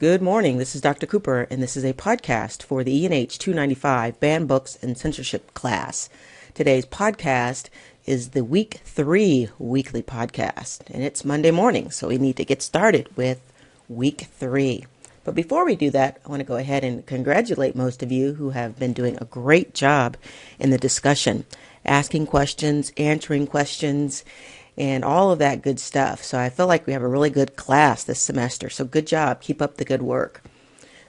Good morning. This is Dr. Cooper, and this is a podcast for the ENH295 Banned Books and Censorship class. Today's podcast is the Week 3 weekly podcast, and it's Monday morning, so we need to get started with Week 3. But before we do that, I want to go ahead and congratulate most of you who have been doing a great job in the discussion, asking questions, answering questions, and all of that good stuff. So I feel like we have a really good class this semester. So good job. Keep up the good work.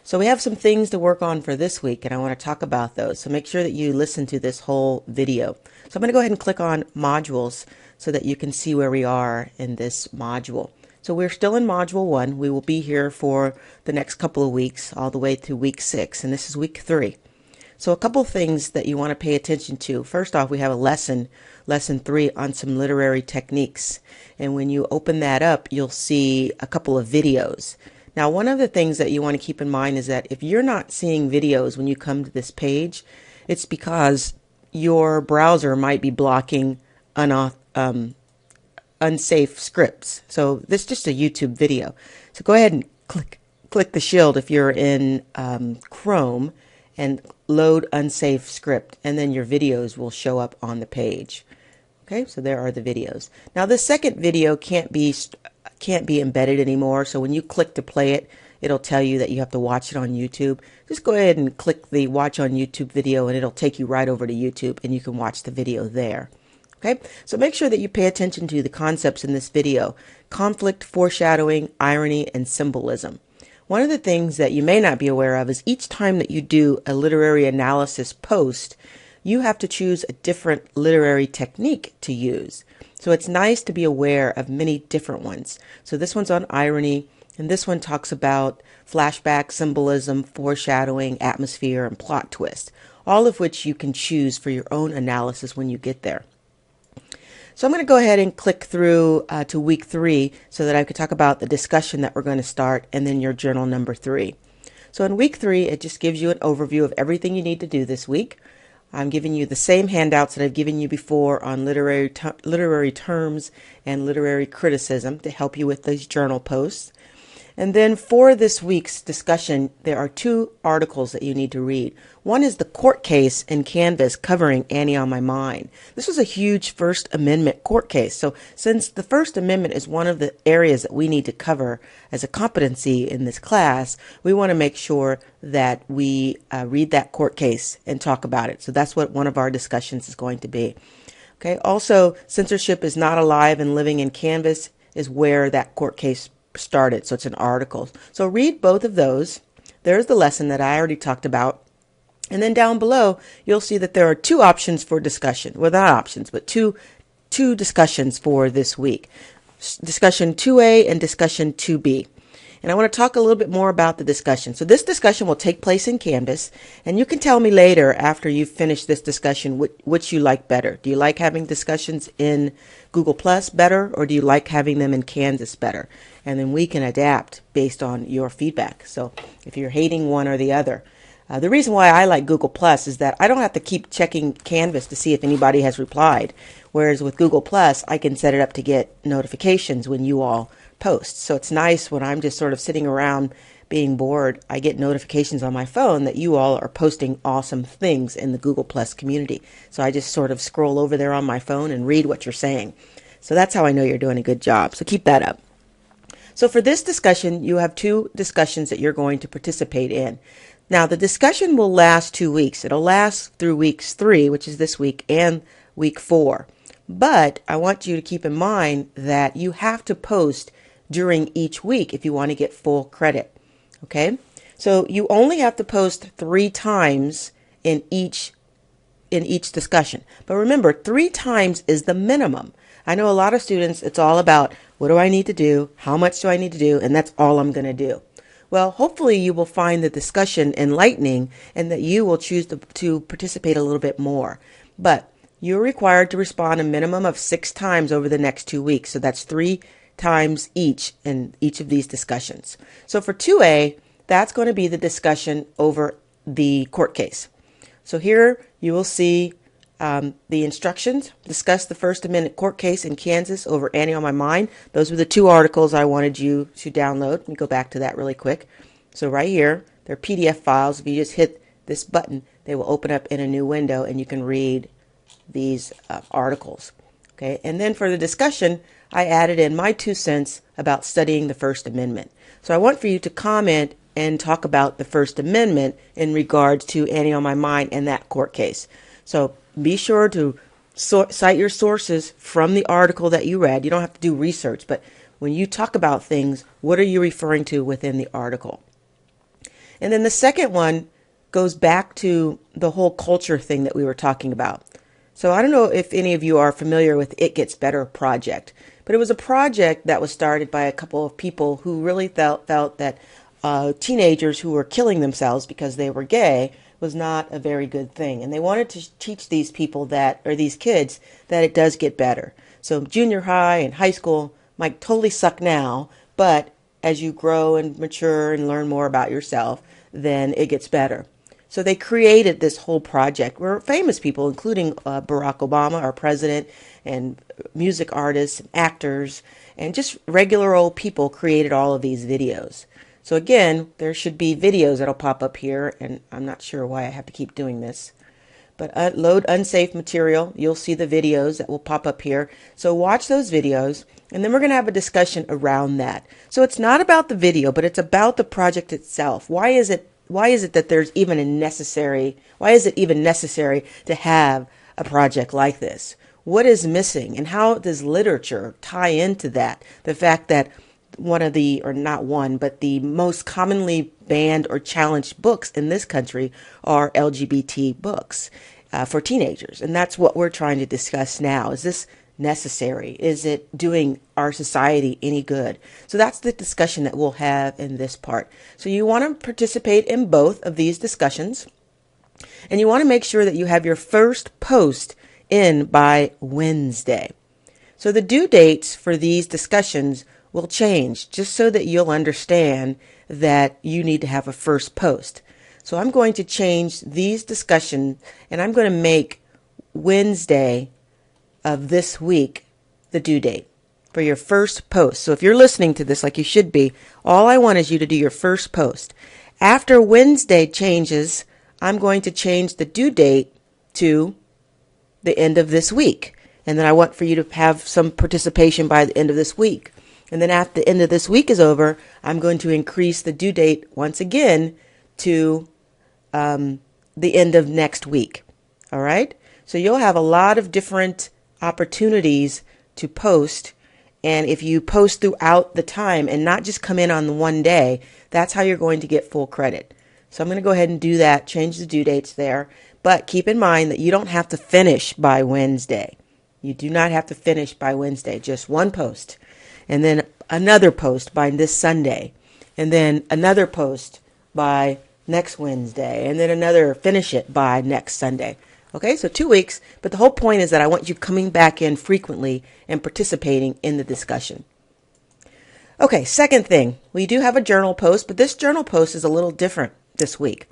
So we have some things to work on for this week, and I want to talk about those. So make sure that you listen to this whole video. So I'm going to go ahead and click on modules so that you can see where we are in this module. So we're still in module 1. We will be here for the next couple of weeks, all the way through week 6, and this is week 3. So a couple things that you want to pay attention to. First off, we have a lesson 3 on some literary techniques. And when you open that up, you'll see a couple of videos. Now, one of the things that you want to keep in mind is that if you're not seeing videos when you come to this page, it's because your browser might be blocking unsafe scripts. So this is just a YouTube video. So go ahead and click the shield if you're in Chrome and load unsafe script, and then your videos will show up on the page. Okay, so there are the videos. Now the second video can't be embedded anymore, so when you click to play it, it'll tell you that you have to watch it on YouTube. Just go ahead and click the watch on YouTube video and it'll take you right over to YouTube and you can watch the video there. Okay, so make sure that you pay attention to the concepts in this video: conflict, foreshadowing, irony, and symbolism. One of the things that you may not be aware of is each time that you do a literary analysis post, you have to choose a different literary technique to use. So it's nice to be aware of many different ones. So this one's on irony, and this one talks about flashback, symbolism, foreshadowing, atmosphere, and plot twist, all of which you can choose for your own analysis when you get there. So I'm going to go ahead and click through to week 3 so that I could talk about the discussion that we're going to start and then your journal number 3. So in week 3, it just gives you an overview of everything you need to do this week. I'm giving you the same handouts that I've given you before on literary terms and literary criticism to help you with these journal posts. And then for this week's discussion, there are 2 articles that you need to read. One is the court case in Canvas covering Annie on My Mind. This was a huge First Amendment court case. So since the First Amendment is one of the areas that we need to cover as a competency in this class, we want to make sure that we read that court case and talk about it. So that's what one of our discussions is going to be. Okay. Also, censorship is not alive and living in Canvas is where that court case started. So it's an article. So read both of those. There's the lesson that I already talked about. And then down below, you'll see that there are 2 options for discussion. Well, not options, but two discussions for this week. Discussion 2A and discussion 2B. And I want to talk a little bit more about the discussion. So this discussion will take place in Canvas, and you can tell me later after you've finished this discussion which you like better. Do you like having discussions in Google Plus better, or do you like having them in Canvas better? And then we can adapt based on your feedback. So if you're hating one or the other. The reason why I like Google Plus is that I don't have to keep checking Canvas to see if anybody has replied. Whereas with Google Plus, I can set it up to get notifications when you all post. So it's nice when I'm just sort of sitting around being bored, I get notifications on my phone that you all are posting awesome things in the Google Plus community. So I just sort of scroll over there on my phone and read what you're saying. So that's how I know you're doing a good job. So keep that up. So for this discussion, you have 2 discussions that you're going to participate in. Now, the discussion will last 2 weeks. It'll last through weeks 3, which is this week, and week 4. But I want you to keep in mind that you have to post during each week if you want to get full credit. Okay? So you only have to post 3 times in each discussion. But remember, 3 times is the minimum. I know a lot of students, it's all about what do I need to do, how much do I need to do, and that's all I'm going to do. Well, hopefully you will find the discussion enlightening and that you will choose to participate a little bit more. But you're required to respond a minimum of 6 times over the next 2 weeks. So that's 3 times each in each of these discussions. So for 2A, that's going to be the discussion over the court case. So here you will see the instructions, discuss the First Amendment court case in Kansas over Annie on My Mind. Those were the 2 articles I wanted you to download. Let me go back to that really quick. So right here, they're PDF files. If you just hit this button, they will open up in a new window and you can read these articles. Okay, and then for the discussion, I added in my 2 cents about studying the First Amendment. So I want for you to comment and talk about the First Amendment in regards to Annie on My Mind and that court case. So be sure to cite your sources from the article that you read. You don't have to do research, but when you talk about things, what are you referring to within the article? And then the second one goes back to the whole culture thing that we were talking about. So I don't know if any of you are familiar with It Gets Better project, but it was a project that was started by a couple of people who really felt that teenagers who were killing themselves because they were gay was not a very good thing. And they wanted to teach these people that, or these kids, that it does get better. So junior high and high school might totally suck now, but as you grow and mature and learn more about yourself, then it gets better. So they created this whole project where famous people, including Barack Obama, our president, and music artists, and actors, and just regular old people created all of these videos. So again, there should be videos that'll pop up here, and I'm not sure why I have to keep doing this. But load unsafe material, you'll see the videos that will pop up here. So watch those videos, and then we're going to have a discussion around that. So it's not about the video, but it's about the project itself. Why is it that there's even why is it even necessary to have a project like this? What is missing, and how does literature tie into that? The fact that the most commonly banned or challenged books in this country are LGBT books for teenagers. And that's what we're trying to discuss now. Is this necessary? Is it doing our society any good? So that's the discussion that we'll have in this part. So you want to participate in both of these discussions, and you want to make sure that you have your first post in by Wednesday. So the due dates for these discussions will change, just so that you'll understand that you need to have a first post. So I'm going to change these discussions, and I'm going to make Wednesday of this week the due date for your first post. So if you're listening to this like you should be, all I want is you to do your first post. After Wednesday changes, I'm going to change the due date to the end of this week. And then I want for you to have some participation by the end of this week. And then after the end of this week is over, I'm going to increase the due date once again to the end of next week. All right? So you'll have a lot of different opportunities to post. And if you post throughout the time and not just come in on the one day, that's how you're going to get full credit. So I'm going to go ahead and do that, change the due dates there. But keep in mind that you don't have to finish by Wednesday. You do not have to finish by Wednesday, just one post. And then another post by this Sunday, and then another post by next Wednesday, and then finish it by next Sunday. Okay, so 2 weeks, but the whole point is that I want you coming back in frequently and participating in the discussion. Okay, second thing, we do have a journal post, but this journal post is a little different this week.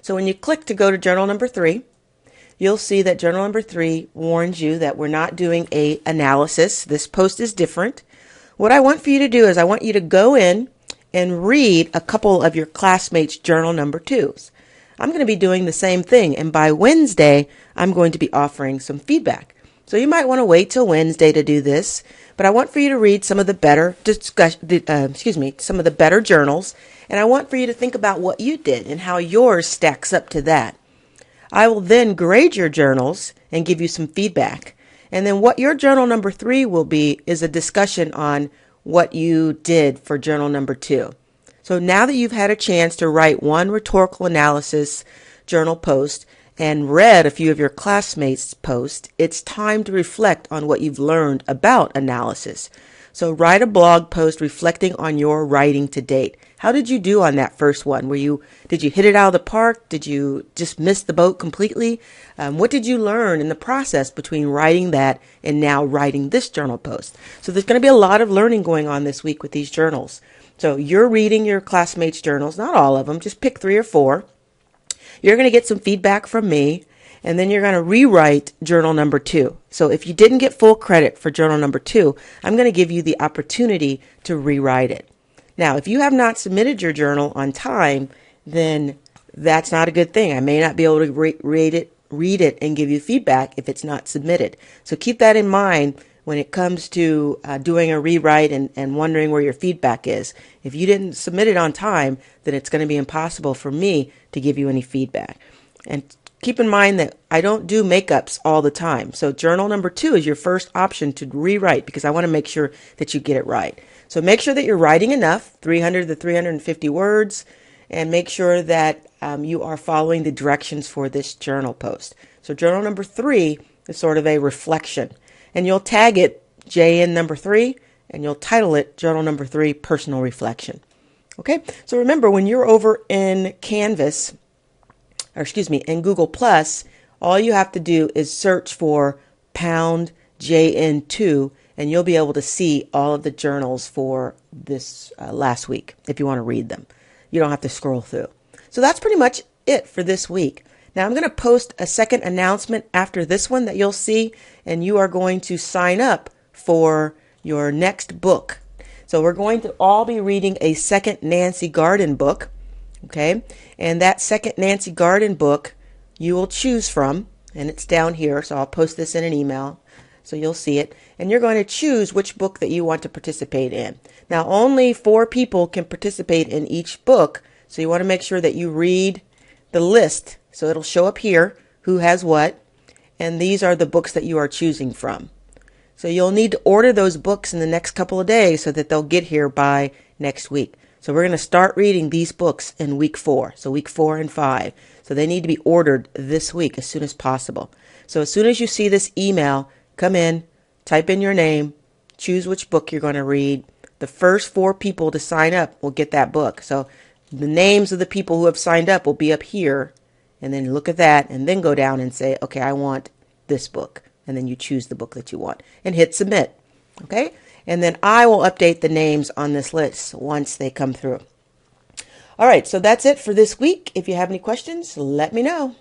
So when you click to go to journal number 3, you'll see that journal number 3 warns you that we're not doing a analysis. This post is different. What I want for you to do is I want you to go in and read a couple of your classmates' journal number 2s. I'm going to be doing the same thing, and by Wednesday, I'm going to be offering some feedback. So you might want to wait till Wednesday to do this, but I want for you to read some of the better some of the better journals, and I want for you to think about what you did and how yours stacks up to that. I will then grade your journals and give you some feedback. And then what your journal number 3 will be is a discussion on what you did for journal number 2. So now that you've had a chance to write one rhetorical analysis journal post and read a few of your classmates' posts, it's time to reflect on what you've learned about analysis. So write a blog post reflecting on your writing to date. How did you do on that first one? Did you hit it out of the park? Did you just miss the boat completely? What did you learn in the process between writing that and now writing this journal post? So there's going to be a lot of learning going on this week with these journals. So you're reading your classmates' journals, not all of them, just pick 3 or 4. You're going to get some feedback from me, and then you're going to rewrite journal number 2. So if you didn't get full credit for journal number 2, I'm going to give you the opportunity to rewrite it. Now, if you have not submitted your journal on time, then that's not a good thing. I may not be able to read it and give you feedback if it's not submitted. So keep that in mind when it comes to doing a rewrite and wondering where your feedback is. If you didn't submit it on time, then it's going to be impossible for me to give you any feedback. And keep in mind that I don't do makeups all the time. So journal number 2 is your first option to rewrite because I want to make sure that you get it right. So make sure that you're writing enough, 300 to 350 words, and make sure that you are following the directions for this journal post. So journal number 3 is sort of a reflection. And you'll tag it JN number 3, and you'll title it Journal number 3 Personal Reflection. Okay, so remember when you're over in Canvas, in Google Plus, all you have to do is search for pound JN2, and you'll be able to see all of the journals for this last week if you want to read them. You don't have to scroll through. So that's pretty much it for this week. Now I'm going to post a second announcement after this one that you'll see, and you are going to sign up for your next book. So we're going to all be reading a second Nancy Garden book, okay? And that second Nancy Garden book you will choose from, and it's down here, so I'll post this in an email so you'll see it. And you're going to choose which book that you want to participate in. Now only 4 people can participate in each book, so you want to make sure that you read the list. So it'll show up here who has what, and these are the books that you are choosing from. So you'll need to order those books in the next couple of days so that they'll get here by next week. So we're going to start reading these books in week 4, so week 4 and 5. So they need to be ordered this week as soon as possible. So as soon as you see this email, come in, type in your name, choose which book you're going to read. The first 4 people to sign up will get that book. So the names of the people who have signed up will be up here. And then look at that and then go down and say, okay, I want this book. And then you choose the book that you want and hit submit. Okay? And then I will update the names on this list once they come through. All right, so that's it for this week. If you have any questions, let me know.